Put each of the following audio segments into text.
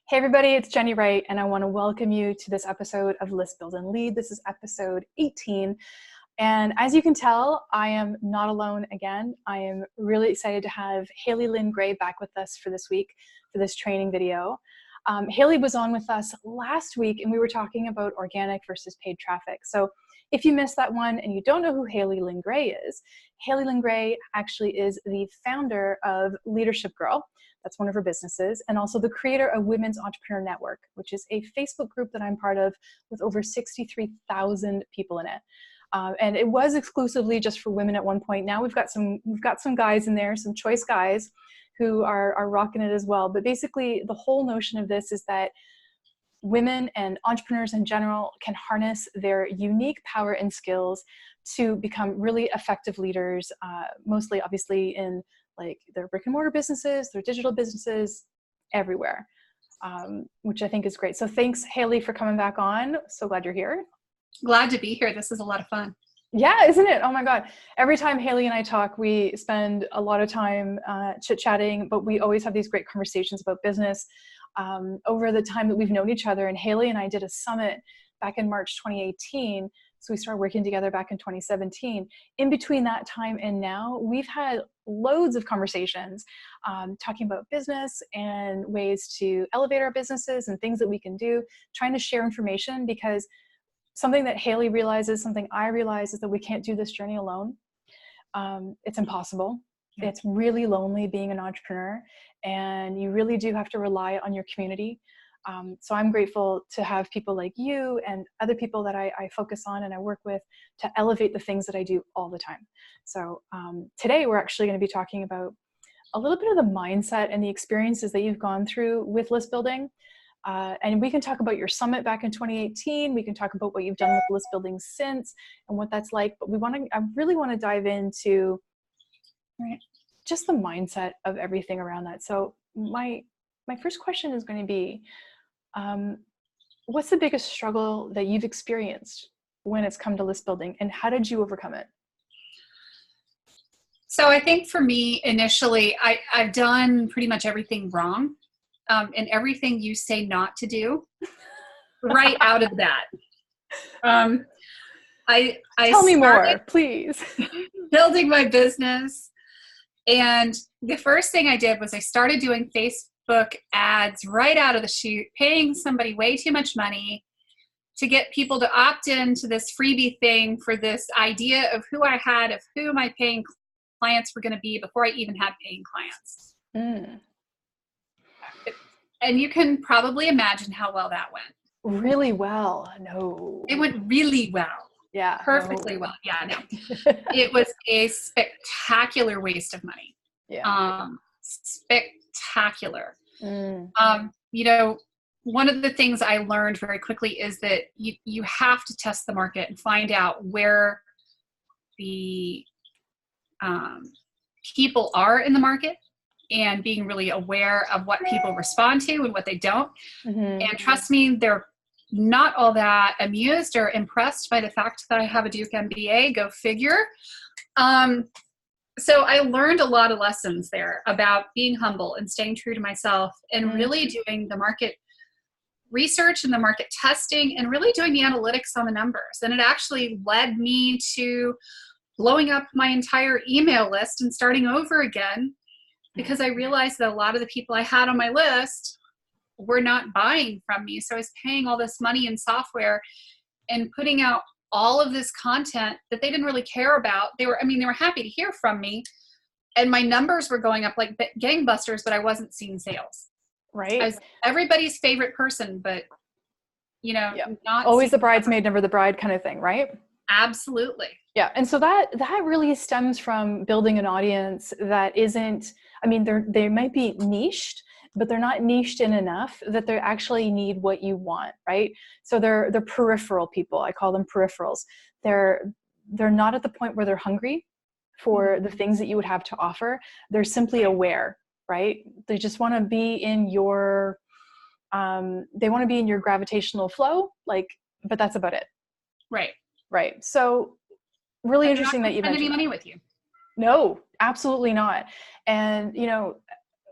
Hey everybody, it's Jenny Wright, and I want to welcome you to this episode of List, Build, and Lead. This is episode 18, and as you can tell, I am not alone again. I am really excited to have Lynn back with us for this week, for this training video. Haley was on with us last week, and we were talking about organic versus paid traffic. So if you missed that one and you don't know who Lynn is, Lynn actually is the founder of Leadership Girl. That's one of her businesses, and also the creator of Women's Entrepreneur Network, which is a Facebook group that I'm part of with over 63,000 people in it. And it was exclusively just for women at one point. Now we've got some guys in there, some choice guys who are rocking it as well. But basically, the whole notion of this is that women and entrepreneurs in general can harness their unique power and skills to become really effective leaders, mostly obviously in like their brick and mortar businesses, their digital businesses, everywhere, which I think is great. So thanks, Haley, for coming back on. So glad you're here. Glad to be here. This is a lot of fun. Yeah, isn't it? Oh my God. Every time Haley and I talk, we spend a lot of time chit-chatting, but we always have these great conversations about business over the time that we've known each other. And Haley and I did a summit back in March 2018. So we started working together back in 2017. In between that time and now, we've had loads of conversations talking about business and ways to elevate our businesses and things that we can do, trying to share information, because something that Haley realizes, something I realize, is that we can't do this journey alone. It's impossible. Yeah. It's really lonely being an entrepreneur, and you really do have to rely on your community. So I'm grateful to have people like you and other people that I focus on and I work with to elevate the things that I do all the time. So today we're actually going to be talking about a little bit of the mindset and the experiences that you've gone through with list building. And we can talk about your summit back in 2018. We can talk about what you've done with list building since and what that's like. But I really want to dive into just the mindset of everything around that. So my first question is going to be, what's the biggest struggle that you've experienced when it's come to list building, and how did you overcome it? So I think for me, initially, I've done pretty much everything wrong, and everything you say not to do right out of that. I Tell me more, please. Building my business. And the first thing I did was I started doing Facebook ads right out of the chute, paying somebody way too much money to get people to opt into this freebie thing for this idea of who I had, of who my paying clients were going to be before I even had paying clients. Mm. And you can probably imagine how well that went. Really well. No. It went really well. Yeah. Perfectly well. Yeah, no. It was a spectacular waste of money. Yeah. Spectacular. Mm. One of the things I learned very quickly is that you have to test the market and find out where the people are in the market, and being really aware of what people respond to and what they don't. Mm-hmm. And trust me, they're not all that amused or impressed by the fact that I have a Duke MBA, go figure. So I learned a lot of lessons there about being humble and staying true to myself, and really doing the market research and the market testing and really doing the analytics on the numbers. And it actually led me to blowing up my entire email list and starting over again, because I realized that a lot of the people I had on my list were not buying from me. So I was paying all this money in software and putting out all of this content that they didn't really care about. They were happy to hear from me, and my numbers were going up like gangbusters, but I wasn't seeing sales. Right. I was everybody's favorite person, but not always the bridesmaid, never the bride kind of thing, right? Absolutely. Yeah. And so that really stems from building an audience that isn't, they might be niched, but they're not niched in enough that they actually need what you want, right? So they're peripheral people. I call them peripherals. They're not at the point where they're hungry for the things that you would have to offer. They're simply aware, right? They just want to be in your, gravitational flow, but that's about it. Right. Right. So really interesting that you mentioned any money with you. No, absolutely not. And,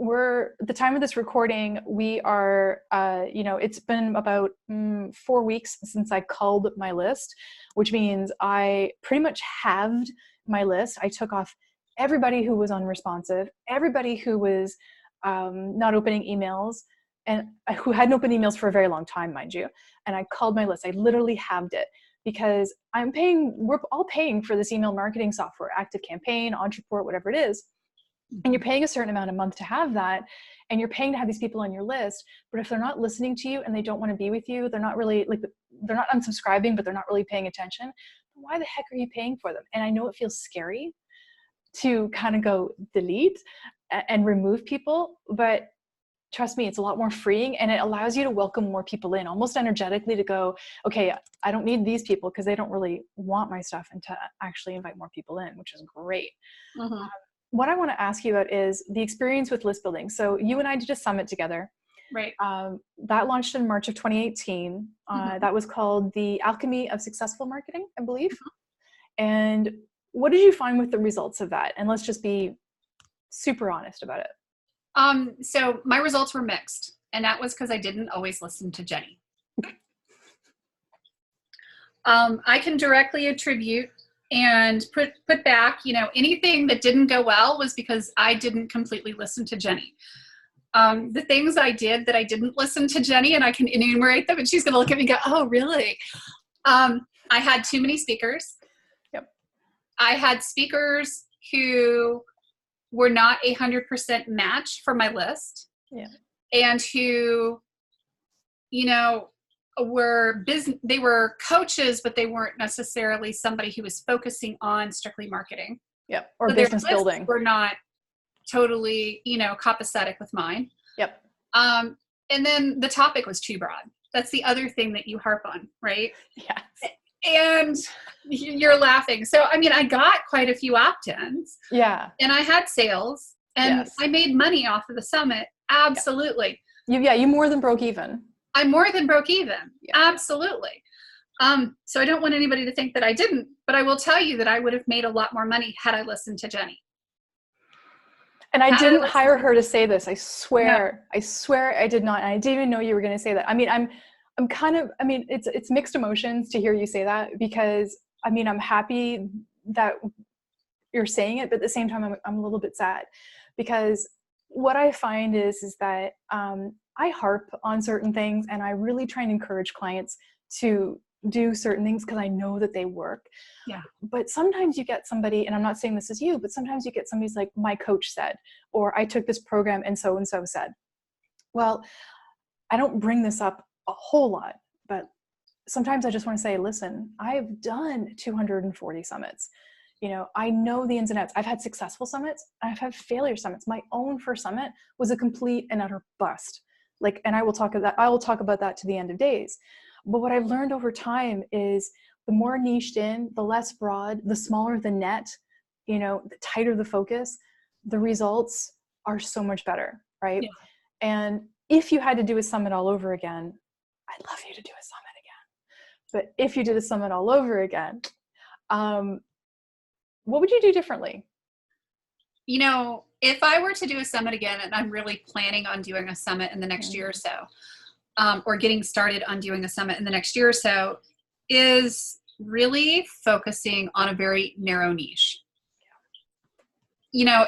we're the time of this recording, we are, it's been about 4 weeks since I culled my list, which means I pretty much halved my list. I took off everybody who was unresponsive, everybody who was not opening emails, and who hadn't opened emails for a very long time, mind you. And I culled my list. I literally halved it because we're all paying for this email marketing software, ActiveCampaign, Entreport, whatever it is. And you're paying a certain amount a month to have that, and you're paying to have these people on your list. But if they're not listening to you and they don't want to be with you, they're not really they're not unsubscribing, but they're not really paying attention. Why the heck are you paying for them? And I know it feels scary to kind of go delete and remove people, but trust me, it's a lot more freeing, and it allows you to welcome more people in almost energetically, to go, okay, I don't need these people because they don't really want my stuff, and to actually invite more people in, which is great. Mm-hmm. What I want to ask you about is the experience with list building. So you and I did a summit together. Right. That launched in March of 2018. That was called the Alchemy of Successful Marketing, I believe. And what did you find with the results of that? And let's just be super honest about it. So my results were mixed, and that was because I didn't always listen to Jenny. I can directly attribute and put back, anything that didn't go well was because I didn't completely listen to Jenny. The things I did that I didn't listen to Jenny, and I can enumerate them, and she's going to look at me and go, oh, really? I had too many speakers. Yep. I had speakers who were not 100% match for my list. Yeah. And who, they were coaches, but they weren't necessarily somebody who was focusing on strictly marketing. Yep. Or so business building. Were not totally, copacetic with mine. Yep. And then the topic was too broad. That's the other thing that you harp on, right? Yes. And you're laughing. So, I got quite a few opt-ins. Yeah. And I had sales, and yes. I made money off of the summit. Absolutely. You more than broke even. I more than broke even. Yeah. Absolutely. So I don't want anybody to think that I didn't, but I will tell you that I would have made a lot more money had I listened to Jenny. And I didn't hire her to say this. I swear. No. I swear I did not. And I didn't even know you were going to say that. I'm kind of, it's mixed emotions to hear you say that, because I'm happy that you're saying it, but at the same time, I'm a little bit sad, because what I find is that I harp on certain things, and I really try and encourage clients to do certain things because I know that they work. Yeah. But sometimes you get somebody, and I'm not saying this is you, but sometimes you get somebody's like, my coach said, or I took this program and so said. Well, I don't bring this up a whole lot, but sometimes I just want to say, listen, I've done 240 summits. I know the ins and outs. I've had successful summits. I've had failure summits. My own first summit was a complete and utter bust. And I will talk about that to the end of days. But what I've learned over time is the more niched in, the less broad, the smaller the net, the tighter the focus, the results are so much better, right? Yeah. And if you had to do a summit all over again, I'd love you to do a summit again. But if you did a summit all over again, what would you do differently? If I were to do a summit again, and I'm really planning on doing a summit in the next year or so, or getting started on doing a summit in the next year or so, is really focusing on a very narrow niche.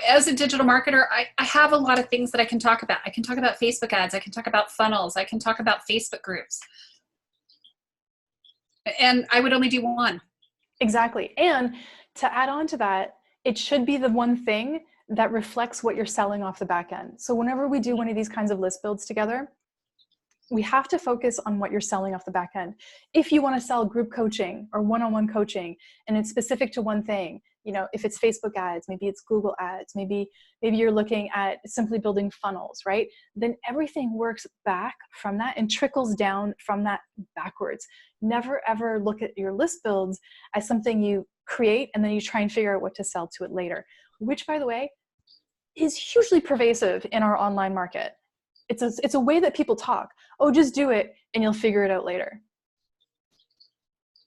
As a digital marketer, I have a lot of things that I can talk about. I can talk about Facebook ads. I can talk about funnels. I can talk about Facebook groups. And I would only do one. Exactly. And to add on to that, it should be the one thing that reflects what you're selling off the back end. So whenever we do one of these kinds of list builds together, we have to focus on what you're selling off the back end. If you want to sell group coaching or one-on-one coaching, and it's specific to one thing, if it's Facebook ads, maybe it's Google ads, maybe you're looking at simply building funnels, right? Then everything works back from that and trickles down from that backwards. Never ever look at your list builds as something you create and then you try and figure out what to sell to it later, which, by the way, is hugely pervasive in our online market. It's a way that people talk. Oh, just do it and you'll figure it out later.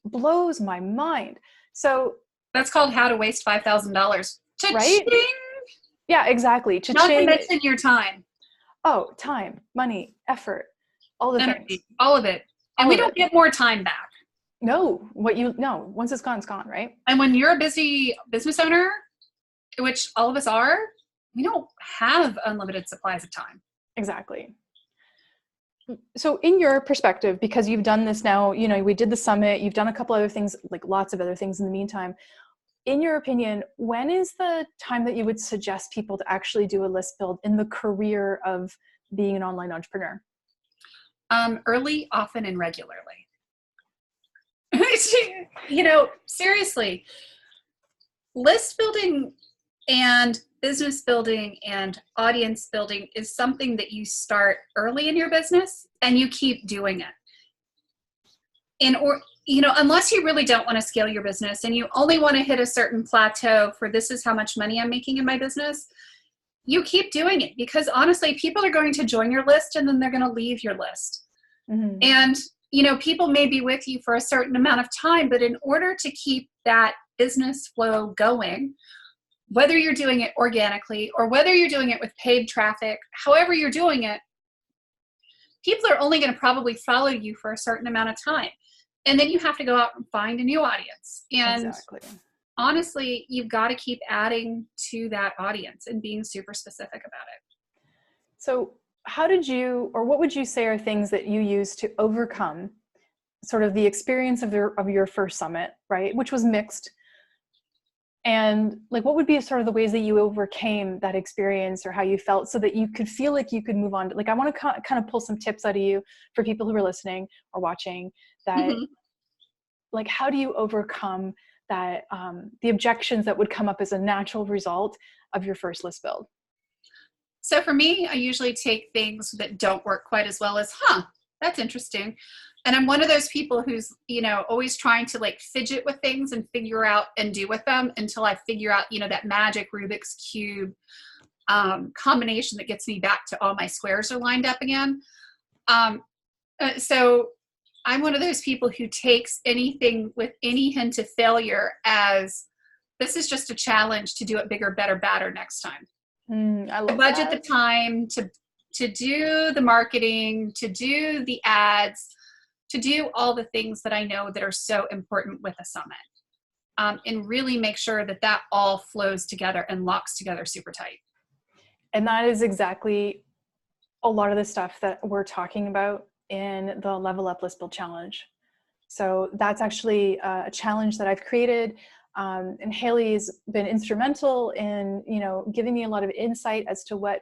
Blows my mind. So that's called How to Waste $5,000. Right? Yeah, exactly. Not to Cha-ching. mention your time, Oh, time, money, effort, all the things. energy, all of it. And All we of don't it. get more time back. No, no. Once it's gone, right? And when you're a busy business owner, which all of us are, we don't have unlimited supplies of time. Exactly. So in your perspective, because you've done this now, we did the summit, you've done a couple other things, like lots of other things in the meantime. In your opinion, when is the time that you would suggest people to actually do a list build in the career of being an online entrepreneur? Early, often, and regularly. Seriously, list building and business building and audience building is something that you start early in your business and you keep doing it. Unless you really don't want to scale your business and you only want to hit a certain plateau for this is how much money I'm making in my business, you keep doing it, because honestly, people are going to join your list and then they're going to leave your list. Mm-hmm. And people may be with you for a certain amount of time, but in order to keep that business flow going, whether you're doing it organically or whether you're doing it with paid traffic, however you're doing it, people are only going to probably follow you for a certain amount of time. And then you have to go out and find a new audience. And exactly. Honestly, you've got to keep adding to that audience and being super specific about it. So what would you say are things that you use to overcome sort of the experience of your first summit, right? Which was mixed. And like, what would be sort of the ways that you overcame that experience, or how you felt so that you could feel like you could move on? Like, I want to kind of pull some tips out of you for people who are listening or watching that, mm-hmm. like, how do you overcome that, the objections that would come up as a natural result of your first list build? So for me, I usually take things that don't work quite as well as, that's interesting. And I'm one of those people who's, always trying to like fidget with things and figure out and do with them until I figure out, that magic Rubik's Cube combination that gets me back to all my squares are lined up again. So I'm one of those people who takes anything with any hint of failure as, this is just a challenge to do it bigger, better, badder next time. I love budget that. The time to do the marketing, to do the ads, to do all the things that I know that are so important with a summit, and really make sure that all flows together and locks together super tight. And that is exactly a lot of the stuff that we're talking about in the Level Up List Build Challenge. So that's actually a challenge that I've created. And Haley's been instrumental in, giving me a lot of insight as to what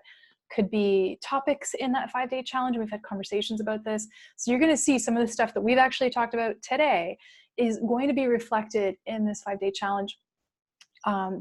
could be topics in that 5-day challenge. We've had conversations about this. So you're going to see some of the stuff that we've actually talked about today is going to be reflected in this 5-day challenge.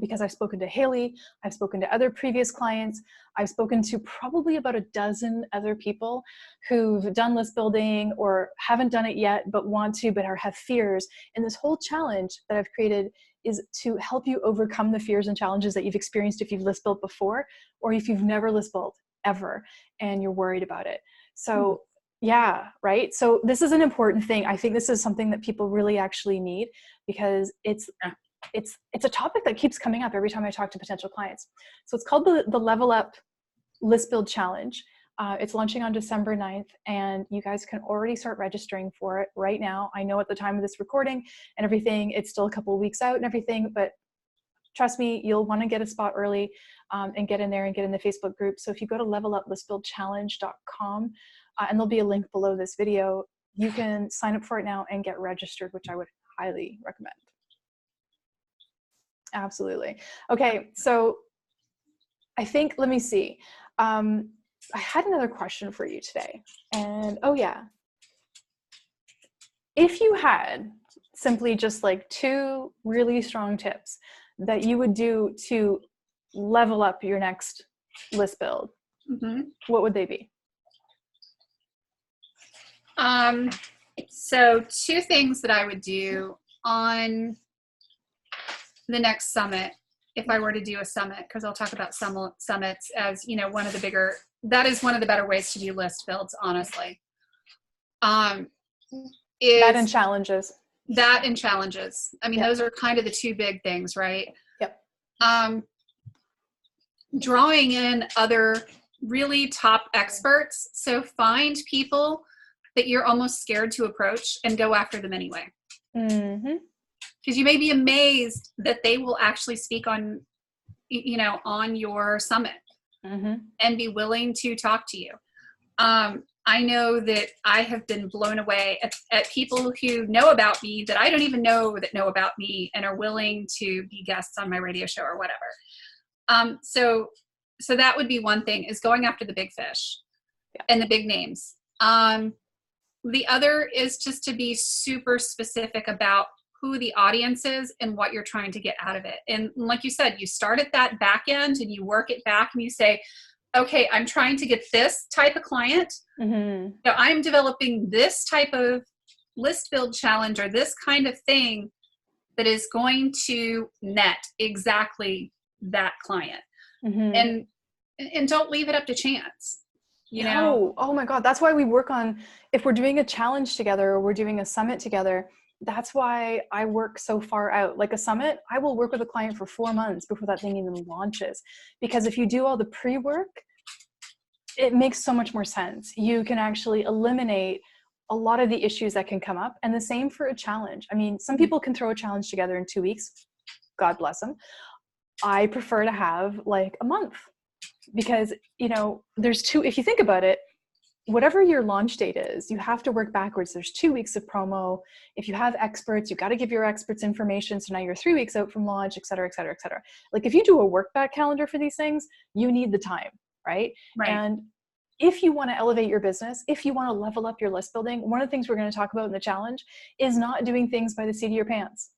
Because I've spoken to Haley, I've spoken to other previous clients, I've spoken to probably about a dozen other people who've done list building or haven't done it yet, but want to, but have fears. And this whole challenge that I've created is to help you overcome the fears and challenges that you've experienced if you've list built before, or if you've never list built ever and you're worried about it. So yeah, right. So this is an important thing. I think this is something that people really actually need, because it's a topic that keeps coming up every time I talk to potential clients. So it's called the Level Up List Build Challenge. It's launching on December 9th, and you guys can already start registering for it right now. I know at the time of this recording and everything, it's still a couple of weeks out and everything, but trust me, you'll want to get a spot early and get in there and get in the Facebook group. So if you go to leveluplistbuildchallenge.com, and there'll be a link below this video, you can sign up for it now and get registered, which I would highly recommend. Absolutely. Okay, so I think, let me see. I had another question for you today. And oh yeah, if you had simply just like 2 really strong tips that you would do to level up your next list build, what would they be? So 2 things that I would do on the next summit, if I were to do a summit, because I'll talk about summits as, that is one of the better ways to do list builds, honestly. That and challenges. I mean, Those are kind of the 2 big things, right? Yep. drawing in other really top experts. So find people that you're almost scared to approach and go after them anyway. Mm-hmm. Because you may be amazed that they will actually speak on, on your summit, Mm-hmm. and be willing to talk to you. I know that I have been blown away at people who know about me that I don't even know that know about me and are willing to be guests on my radio show or whatever. So that would be one thing, is going after the big fish and the big names. The other is just to be super specific about who the audience is and what you're trying to get out of it. And like you said, you start at that back end and you work it back and you say, okay, I'm trying to get this type of client. Mm-hmm. So I'm developing this type of list build challenge or this kind of thing that is going to net exactly that client. Mm-hmm. And don't leave it up to chance. know? Oh my God. That's why we work on, if we're doing a challenge together or we're doing a summit together, that's why I work so far out. Like a summit, I will work with a client for 4 months before that thing even launches. Because if you do all the pre-work, it makes so much more sense. You can actually eliminate a lot of the issues that can come up. And the same for a challenge. I mean, some people can throw a challenge together in 2 weeks. God bless them. I prefer to have like a month, because, there's if you think about it, whatever your launch date is, you have to work backwards. There's 2 weeks of promo. If you have experts, you got to give your experts information. So now you're 3 weeks out from launch, et cetera, et cetera, et cetera. Like if you do a work back calendar for these things, you need the time, right? And if you want to elevate your business, if you want to level up your list building, one of the things we're going to talk about in the challenge is not doing things by the seat of your pants,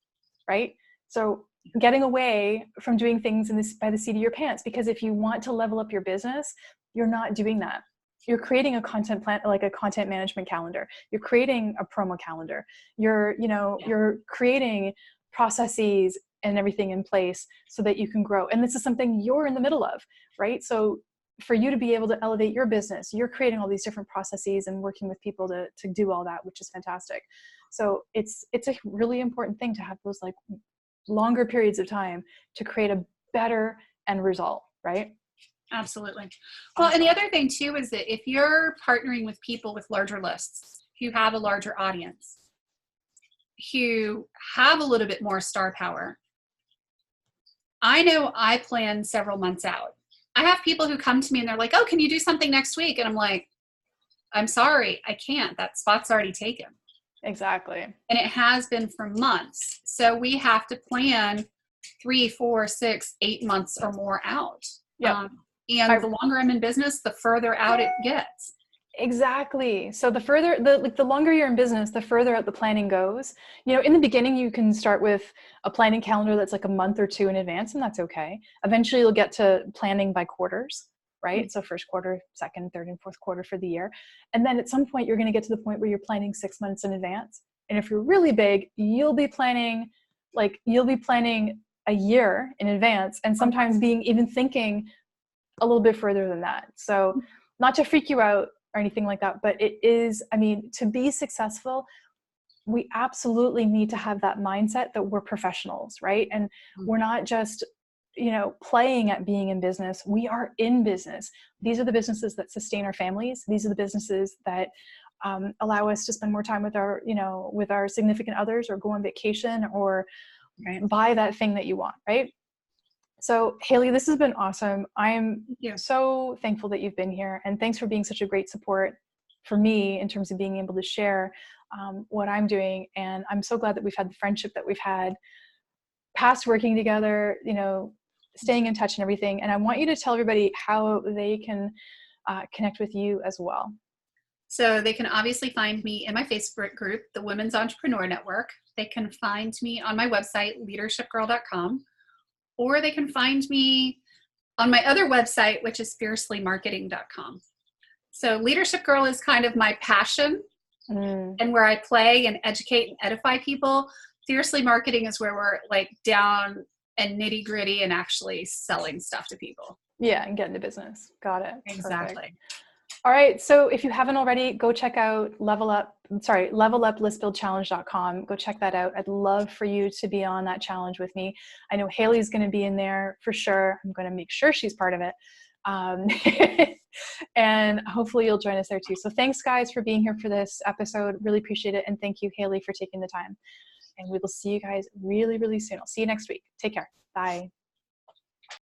right? So getting away from doing things by the seat of your pants, because if you want to level up your business, you're not doing that. You're creating a content plan, like a content management calendar. You're creating a promo calendar. You're creating processes and everything in place so that you can grow. And this is something you're in the middle of, right? So for you to be able to elevate your business, you're creating all these different processes and working with people to do all that, which is fantastic. So it's a really important thing to have those like longer periods of time to create a better end result, right? Absolutely. Well, and the other thing too is that if you're partnering with people with larger lists, who have a larger audience, who have a little bit more star power, I know I plan several months out. I have people who come to me and they're like, oh, can you do something next week? And I'm like, I'm sorry, I can't. That spot's already taken. Exactly. And it has been for months. So we have to plan 3, 4, 6, 8 months or more out. Yeah. And the longer I'm in business, the further out it gets. Exactly. So the longer you're in business, the further out the planning goes. In the beginning, you can start with a planning calendar that's like a month or 2 in advance, and that's okay. Eventually, you'll get to planning by quarters, right? Mm-hmm. So first quarter, second, third, and fourth quarter for the year. And then at some point, you're going to get to the point where you're planning 6 months in advance. And if you're really big, you'll be planning a year in advance, and sometimes even thinking a little bit further than that. So not to freak you out or anything like that, but it is, to be successful, we absolutely need to have that mindset that we're professionals, right? And we're not just, playing at being in business. We are in business. These are the businesses that sustain our families. These are the businesses that allow us to spend more time with our significant others, or go on vacation, or buy that thing that you want, right? So Haley, this has been awesome. I'm so thankful that you've been here, and thanks for being such a great support for me in terms of being able to share what I'm doing. And I'm so glad that we've had the friendship that we've had past working together, staying in touch and everything. And I want you to tell everybody how they can connect with you as well. So they can obviously find me in my Facebook group, the Women's Entrepreneur Network. They can find me on my website, leadershipgirl.com. Or they can find me on my other website, which is fiercelymarketing.com. So Leadership Girl is kind of my passion and where I play and educate and edify people. Fiercely Marketing is where we're like down and nitty gritty and actually selling stuff to people. Yeah, and get into business. Got it. Exactly. Perfect. All right. So if you haven't already, go check out Level Up leveluplistbuildchallenge.com. Go check that out. I'd love for you to be on that challenge with me. I know Haley's going to be in there for sure. I'm going to make sure she's part of it. And hopefully you'll join us there too. So thanks guys for being here for this episode. Really appreciate it. And thank you, Haley, for taking the time. And we will see you guys really, really soon. I'll see you next week. Take care. Bye.